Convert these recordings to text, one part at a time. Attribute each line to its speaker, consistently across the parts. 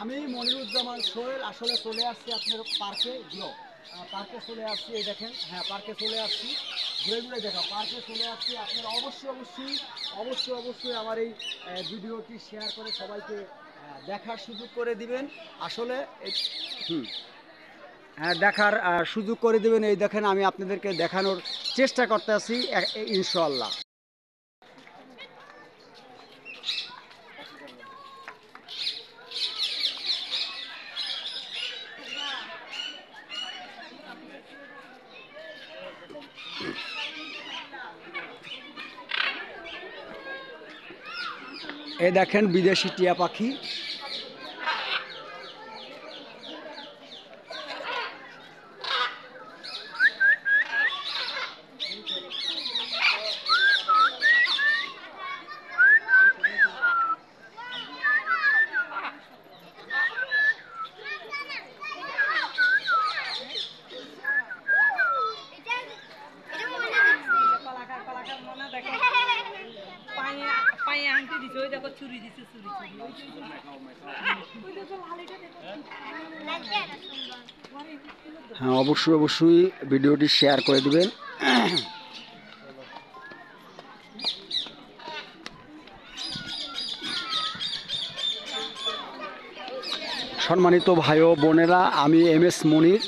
Speaker 1: আমি মনিরুজ্জামান সোহেল আসলে চলে আসছি আপনার পার্কে পার্কে চলে আসছি। এই দেখেন, হ্যাঁ পার্কে চলে আসছি। ঘুরে ঘুরে দেখা পার্কে চলে আসছি। আপনারা অবশ্যই আমার এই ভিডিওটি শেয়ার করে সবাইকে দেখার সুযোগ করে দিবেন। আসলে হুম হ্যাঁ দেখার সুযোগ করে দিবেন। এই দেখেন আমি আপনাদেরকে দেখানোর চেষ্টা করতে আছি ইনশাআল্লাহ। এই দেখেন বিদেশি টিয়া পাখি। হ্যাঁ অবশ্যই ভিডিওটি শেয়ার করে দিবেন। সম্মানিত ভাই ও বোনেরা, আমি MS মনির।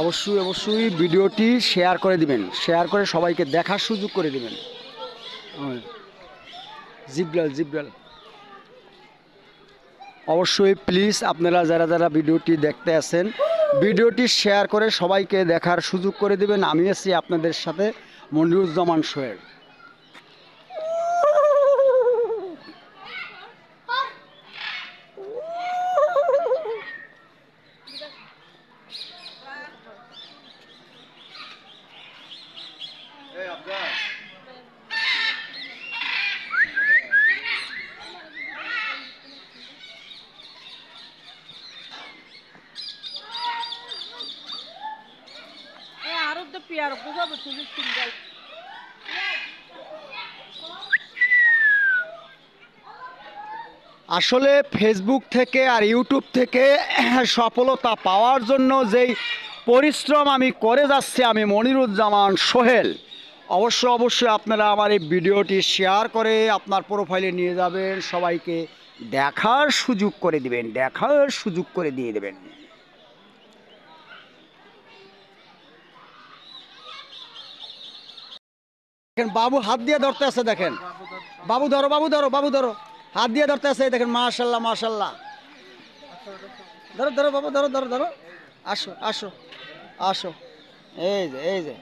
Speaker 1: অবশ্যই ভিডিওটি শেয়ার করে দিবেন, শেয়ার করে সবাইকে দেখার সুযোগ করে দিবেন। জিব্রাল অবশ্যই প্লিজ আপনারা যারা ভিডিওটি দেখতে আছেন, ভিডিওটি শেয়ার করে সবাইকে দেখার সুযোগ করে দিবেন। আমি আছি আপনাদের সাথে মনিরুজ্জামান সোহেল। আসলে ফেসবুক থেকে আর ইউটিউব থেকে সফলতা পাওয়ার জন্য যেই পরিশ্রম আমি করে যাচ্ছি, আমি মনিরুজ্জামান সোহেল। অবশ্যই আপনারা আমার এই ভিডিওটি শেয়ার করে আপনার প্রোফাইলে নিয়ে যাবেন, সবাইকে দেখার সুযোগ করে দিবেন, দেখার সুযোগ করে দিয়ে দেবেন। দেখেন বাবু হাত দিয়ে ধরতে আছে, দেখেন বাবু ধরো হাত দিয়ে ধরতে আছে। দেখেন মাশাল্লাহ ধরো বাবু ধরো আসো এই যে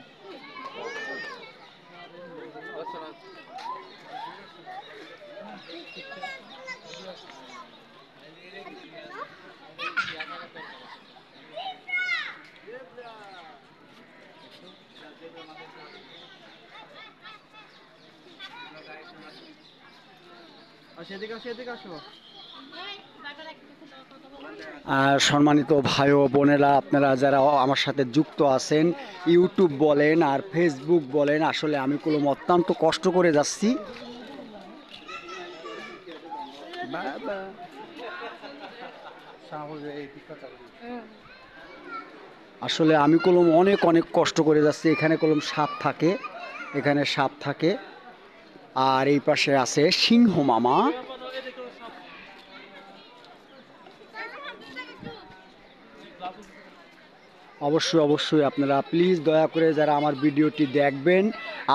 Speaker 1: সম্মানিত ভাই ও বোনেরা, আপনারা যারা আমার সাথে যুক্ত আছেন, ইউটিউব বলেন আর ফেসবুক বলেন, আসলে আমি কলম অত্যন্ত কষ্ট করে যাচ্ছি। আসলে আমি কলম অনেক কষ্ট করে যাচ্ছি। এখানে কলম সাপ থাকে আর এই পাশে আছে সিংহ মামা। অবশ্যই আপনারা প্লিজ দয়া করে যারা আমার ভিডিওটি দেখবেন,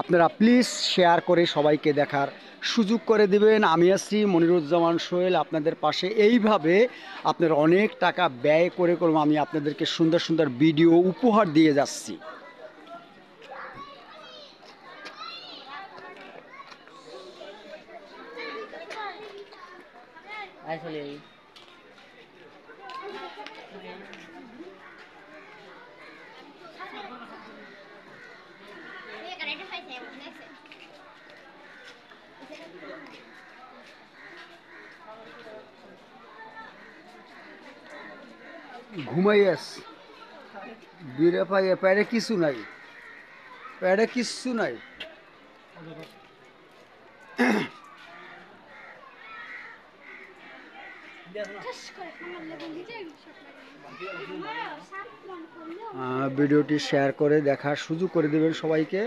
Speaker 1: আপনারা প্লিজ শেয়ার করে সবাইকে দেখার সুযোগ করে দিবেন। আমি আছি মনিরুজ্জামান সোহেল আপনাদের পাশে। এইভাবে আপনারা অনেক টাকা ব্যয় করে আমি আপনাদেরকে সুন্দর ভিডিও উপহার দিয়ে যাচ্ছি। ঘুমাইয়াস বিরে পাইয়ে প্যারে কিছু নাই ভিডিওটি শেয়ার করে দেখার সুযোগ করে দেবেন সবাইকে।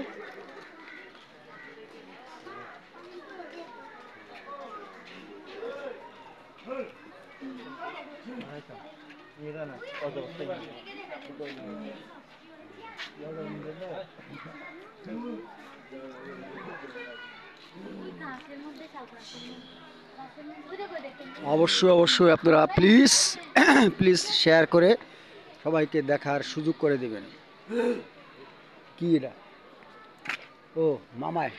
Speaker 1: অবশ্যই আপনারা প্লিজ প্লিজ শেয়ার করে সবাইকে দেখার সুযোগ করে দিবেন। কি এটা? ও মামায়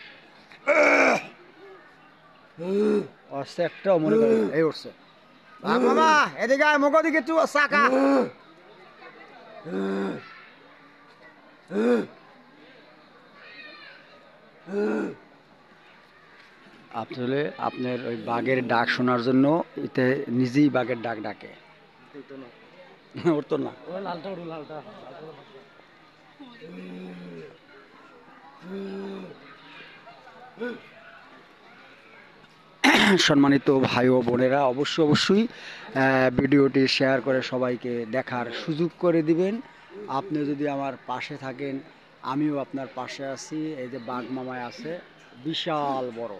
Speaker 1: একটাও মনে করেন এই উঠছে। মামা এদিকে আয়, মুখ দিকে তুই চাকা। আসলে আপনার ওই বাঘের ডাক শোনার জন্য এতে নিজেই বাঘের ডাক ডাকে। উঠতো না। সম্মানিত ভাই ও বোনেরা, অবশ্যই ভিডিওটি শেয়ার করে সবাইকে দেখার সুযোগ করে দিবেন। আপনি যদি আমার পাশে থাকেন, আমিও আপনার পাশে আছি। এই যে বাঘ মামায় আছে, বিশাল বড়।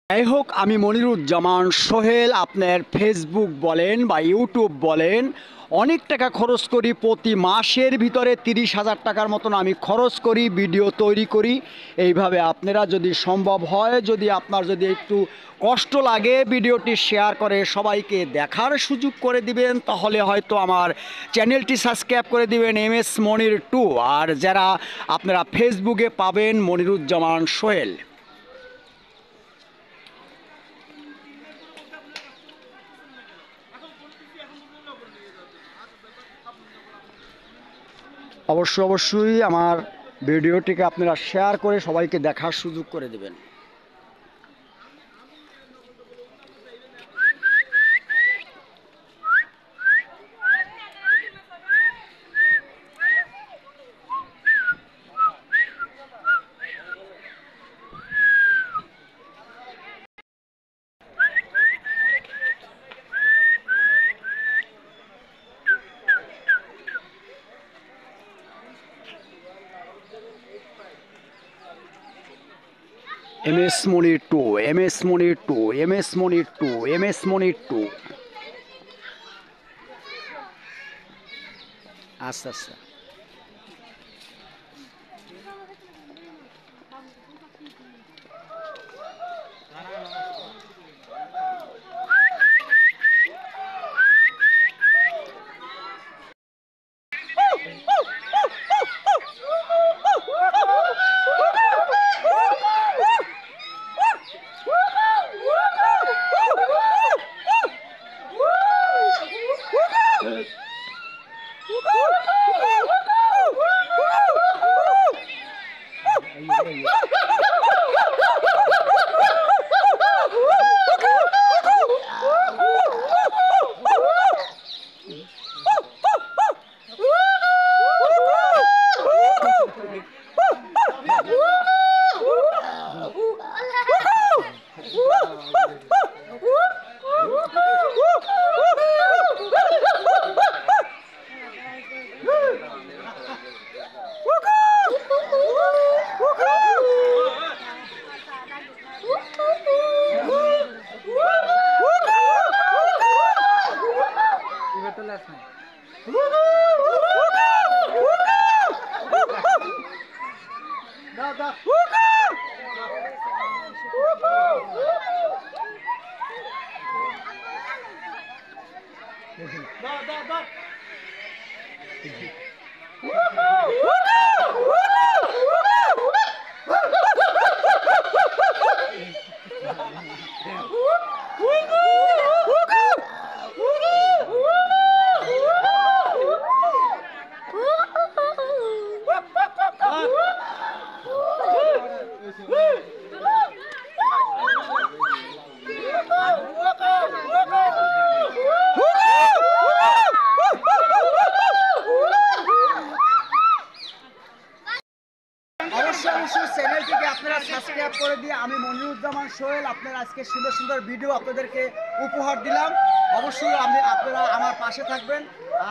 Speaker 1: যাই হোক, আমি মনিরুজ্জামান সোহেল। আপনার ফেসবুক বলেন বা ইউটিউব বলেন, অনেক টাকা খরচ করি। প্রতি মাসের ভিতরে 30,000 টাকার মতন আমি খরচ করি, ভিডিও তৈরি করি। এইভাবে আপনারা যদি সম্ভব হয়, যদি আপনার যদি একটু কষ্ট লাগে, ভিডিওটি শেয়ার করে সবাইকে দেখার সুযোগ করে দিবেন, তাহলে হয়তো আমার চ্যানেলটি সাবস্ক্রাইব করে দিবেন MS মনির 2। আর যারা আপনারা ফেসবুকে পাবেন মনিরুজ্জামান সোহেল। অবশ্যই আমার ভিডিওটিকে আপনারা শেয়ার করে সবাইকে দেখার সুযোগ করে দেবেন। MS মনির 2, MS মনির 2, MS মনির 2, MS মনির 2। আচ্ছা। অবশ্যই অবশ্যই চ্যানেলটিকে আপনারা সাবস্ক্রাইব করে দিয়ে আমি মনিরুজ্জামান সোহেল আপনার আজকে সুন্দর সুন্দর ভিডিও আপনাদেরকে উপহার দিলাম। অবশ্যই আপনারা আমার পাশে থাকবেন।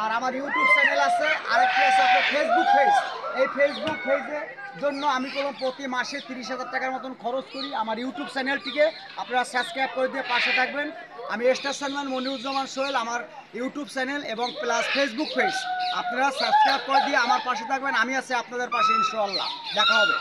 Speaker 1: আর আমার ইউটিউব চ্যানেল আছে, আরেকটি আছে আপনার ফেসবুক পেজ। এই ফেসবুক পেজের জন্য আমি কোনো প্রতি মাসে 30,000 টাকার মতন খরচ করি। আমার ইউটিউব চ্যানেলটিকে আপনারা সাবস্ক্রাইব করে দিয়ে পাশে থাকবেন। আমি স্টার সালমান মনিরুজ্জামান সোহেল, আমার ইউটিউব চ্যানেল এবং প্লাস ফেসবুক পেজ আপনারা সাবস্ক্রাইব করে দিয়ে আমার পাশে থাকবেন। আমি আছি আপনাদের পাশে, ইনশাআল্লাহ দেখা হবে।